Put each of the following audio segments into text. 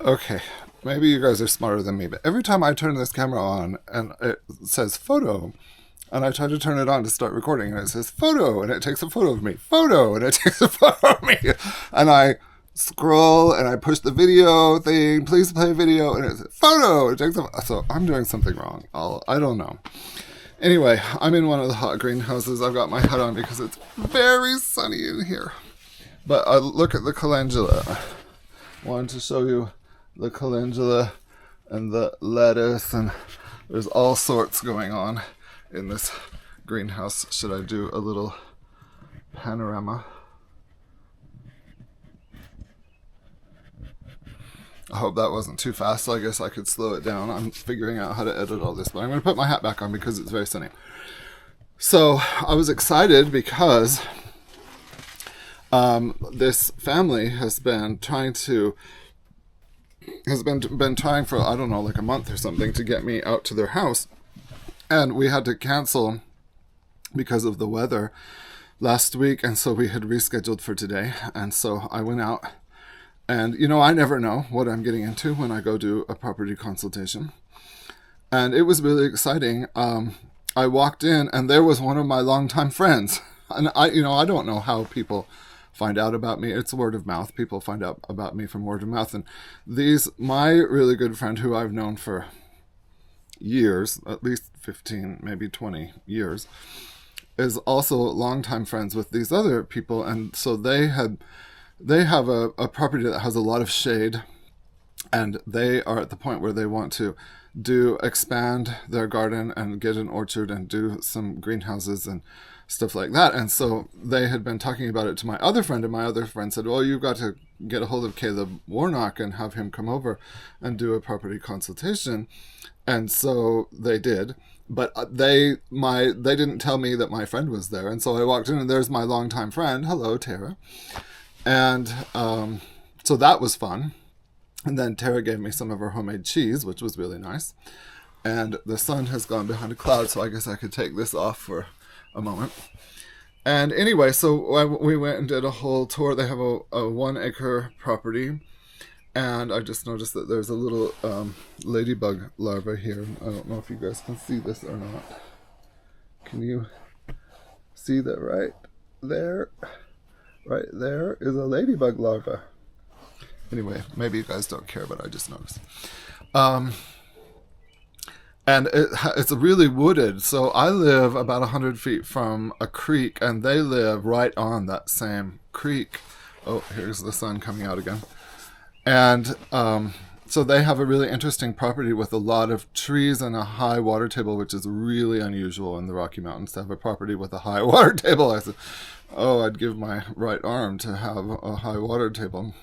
Okay, maybe you guys are smarter than me, but every time I turn this camera on and it says photo, and I try to turn it on to start recording, and it says photo, and it takes a photo of me, photo, and it takes a photo of me, and I scroll and I push the video thing, please play video, and it's photo. It takes a, so I'm doing something wrong. I don't know. Anyway, I'm in one of the hot greenhouses. I've got my hat on because it's very sunny in here. But look at the calendula. I wanted to show you the calendula and the lettuce, and there's all sorts going on in this greenhouse. Should I do a little panorama? I hope that wasn't too fast, so I guess I could slow it down. I'm figuring out how to edit all this, but I'm going to put my hat back on because it's very sunny. So I was excited because this family has been trying for, I don't know, like a month or something to get me out to their house. And we had to cancel because of the weather last week, and so we had rescheduled for today. And so I went out. And, you know, I never know what I'm getting into when I go do a property consultation. And it was really exciting. I walked in and there was one of my longtime friends. And I don't know how people find out about me. It's word of mouth. People find out about me from word of mouth. And my really good friend who I've known for years, at least 15, maybe 20 years, is also longtime friends with these other people. And so they have a property that has a lot of shade, and they are at the point where they want to expand their garden and get an orchard and do some greenhouses and stuff like that. And so they had been talking about it to my other friend, and my other friend said, well, you've got to get a hold of Caleb Warnock and have him come over and do a property consultation. And so they did. But they didn't tell me that my friend was there. And so I walked in and there's my longtime friend. Hello, Tara. And so that was fun. And then Tara gave me some of her homemade cheese, which was really nice. And the sun has gone behind a cloud, so I guess I could take this off for a moment. And anyway, so we went and did a whole tour. They have a 1-acre property. And I just noticed that there's a little ladybug larva here. I don't know if you guys can see this or not. Can you see that right there? Right there is a ladybug larva. Anyway, maybe you guys don't care, but I just noticed. And it's really wooded. So I live about 100 feet from a creek, and they live right on that same creek. Oh, here's the sun coming out again. And so they have a really interesting property with a lot of trees and a high water table, which is really unusual in the Rocky Mountains to have a property with a high water table. I said, oh, I'd give my right arm to have a high water table.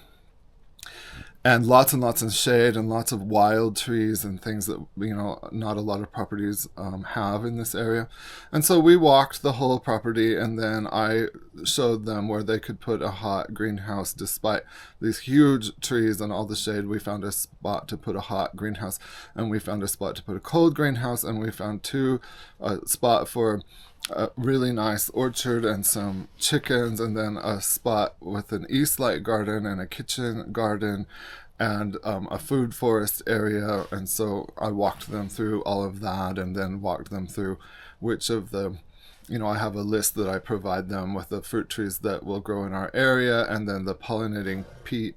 And lots of shade and lots of wild trees and things that, not a lot of properties have in this area. And so we walked the whole property, and then I showed them where they could put a hot greenhouse. Despite these huge trees and all the shade, we found a spot to put a hot greenhouse, and we found a spot to put a cold greenhouse, and we found a spot for a really nice orchard and some chickens, and then a spot with an east light garden and a kitchen garden and a food forest area. And so I walked them through all of that, and then walked them through which of the, I have a list that I provide them with the fruit trees that will grow in our area, and then the pollinating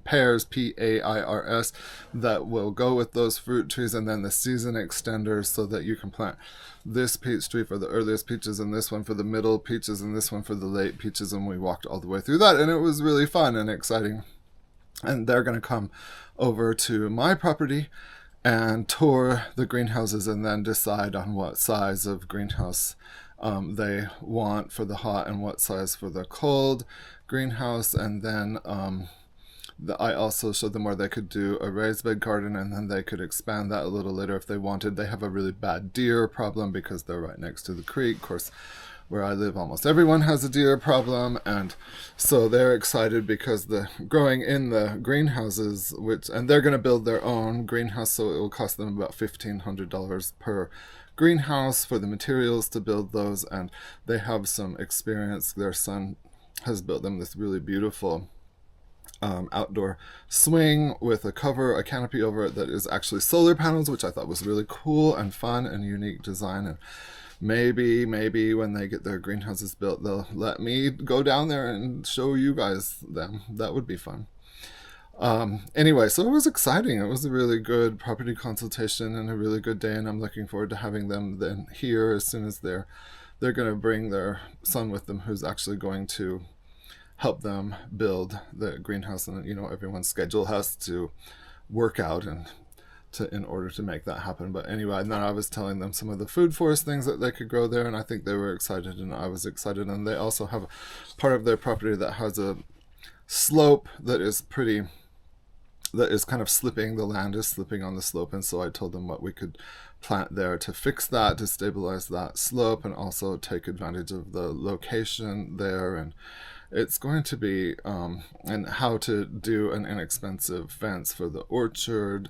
pears, Pairs, that will go with those fruit trees, and then the season extenders so that you can plant this peach tree for the earliest peaches, and this one for the middle peaches, and this one for the late peaches. And we walked all the way through that, and it was really fun and exciting. And they're going to come over to my property and tour the greenhouses, and then decide on what size of greenhouse they want for the hot and what size for the cold greenhouse. And then I also showed them where they could do a raised bed garden, and then they could expand that a little later if they wanted. They have a really bad deer problem because they're right next to the creek. Of course, where I live, almost everyone has a deer problem, and so they're excited because the growing in the greenhouses, and they're going to build their own greenhouse, so it will cost them about $1,500 per greenhouse for the materials to build those, and they have some experience. Their son has built them this really beautiful outdoor swing with a canopy over it that is actually solar panels, which I thought was really cool and fun and unique design. And maybe when they get their greenhouses built, they'll let me go down there and show you guys them. That would be fun. Anyway, so it was exciting. It was a really good property consultation and a really good day, and I'm looking forward to having them then here as soon as they're going to bring their son with them, who's actually going to help them build the greenhouse. And everyone's schedule has to work out in order to make that happen. But anyway, and then I was telling them some of the food forest things that they could grow there, and I think they were excited and I was excited. And they also have part of their property that has a slope that is kind of slipping. The land is slipping on the slope, and so I told them what we could plant there to fix that, to stabilize that slope, and also take advantage of the location there. And it's going to be and how to do an inexpensive fence for the orchard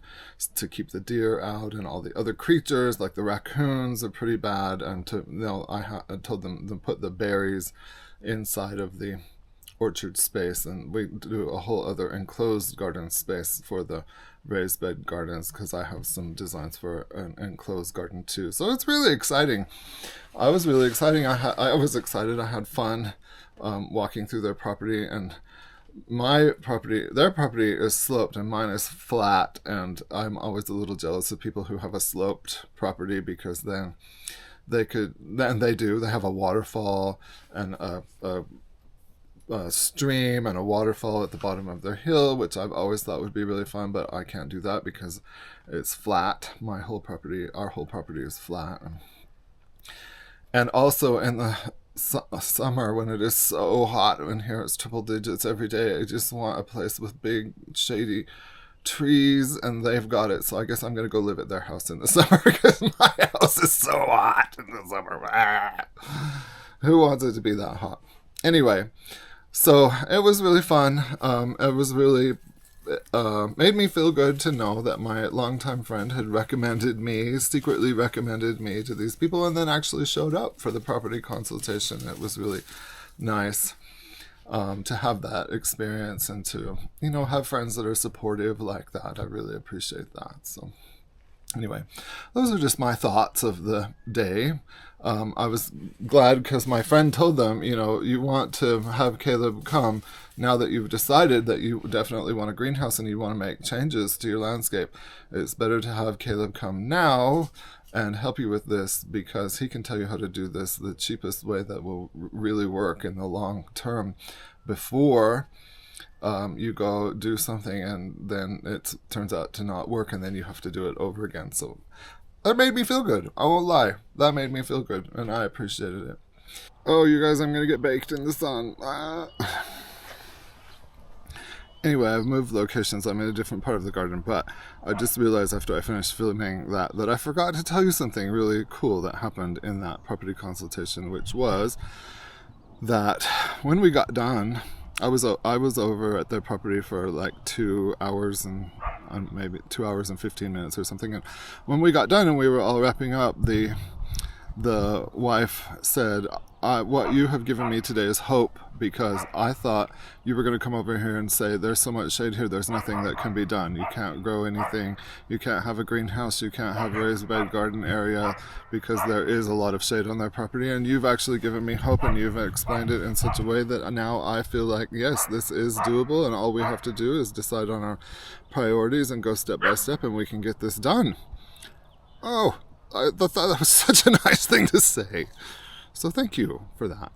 to keep the deer out, and all the other creatures like the raccoons are pretty bad. And I told them to put the berries inside of the orchard space, and we do a whole other enclosed garden space for the raised bed gardens, because I have some designs for an enclosed garden too. So it's really exciting. I was really excited. I was excited. I had fun walking through their property, and their property is sloped and mine is flat, and I'm always a little jealous of people who have a sloped property, because then they have a waterfall and a stream and a waterfall at the bottom of their hill, which I've always thought would be really fun, but I can't do that because it's flat. Our whole property is flat. And also in the summer, when it is so hot, when here it's triple digits every day, I just want a place with big shady trees, and they've got it. So I guess I'm going to go live at their house in the summer, because my house is so hot in the summer. Who wants it to be that hot? Anyway, so it was really fun. It was really made me feel good to know that my longtime friend had secretly recommended me to these people, and then actually showed up for the property consultation. It was really nice to have that experience, and to have friends that are supportive like that. I really appreciate that. So anyway, those are just my thoughts of the day. I was glad because my friend told them, you want to have Caleb come now that you've decided that you definitely want a greenhouse and you want to make changes to your landscape. It's better to have Caleb come now and help you with this, because he can tell you how to do this the cheapest way that will really work in the long term, before you go do something and then it turns out to not work, and then you have to do it over again. So that made me feel good. I won't lie. That made me feel good, and I appreciated it. Oh, you guys, I'm going to get baked in the sun. Anyway, I've moved locations. I'm in a different part of the garden, but I just realized after I finished filming that I forgot to tell you something really cool that happened in that property consultation, which was that when we got done, I was over at their property for like 2 hours and maybe 2 hours and 15 minutes or something. And when we got done and we were all wrapping up, the wife said, what you have given me today is hope, because I thought you were going to come over here and say, there's so much shade here, there's nothing that can be done. You can't grow anything. You can't have a greenhouse. You can't have a raised bed garden area, because there is a lot of shade on their property. And you've actually given me hope, and you've explained it in such a way that now I feel like, yes, this is doable, and all we have to do is decide on our priorities and go step by step, and we can get this done. Oh, I thought that was such a nice thing to say. So thank you for that.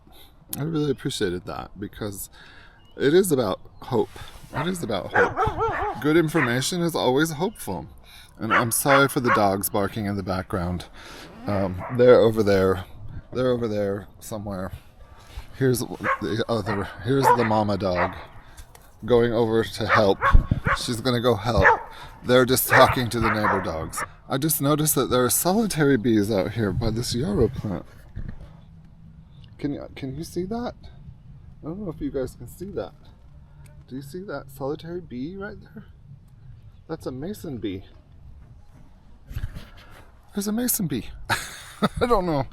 I really appreciated that, because it is about hope. It is about hope. Good information is always hopeful. And I'm sorry for the dogs barking in the background. They're over there. They're over there somewhere. Here's the mama dog going over to help. She's going to go help. They're just talking to the neighbor dogs. I just noticed that there are solitary bees out here by this yarrow plant. Can you see that? I don't know if you guys can see that. Do you see that solitary bee right there? That's a mason bee. There's a mason bee. I don't know.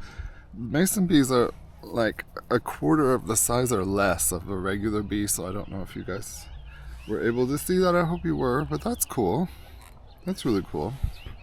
Mason bees are like a quarter of the size or less of a regular bee, so I don't know if you guys were able to see that. I hope you were, but that's cool. That's really cool.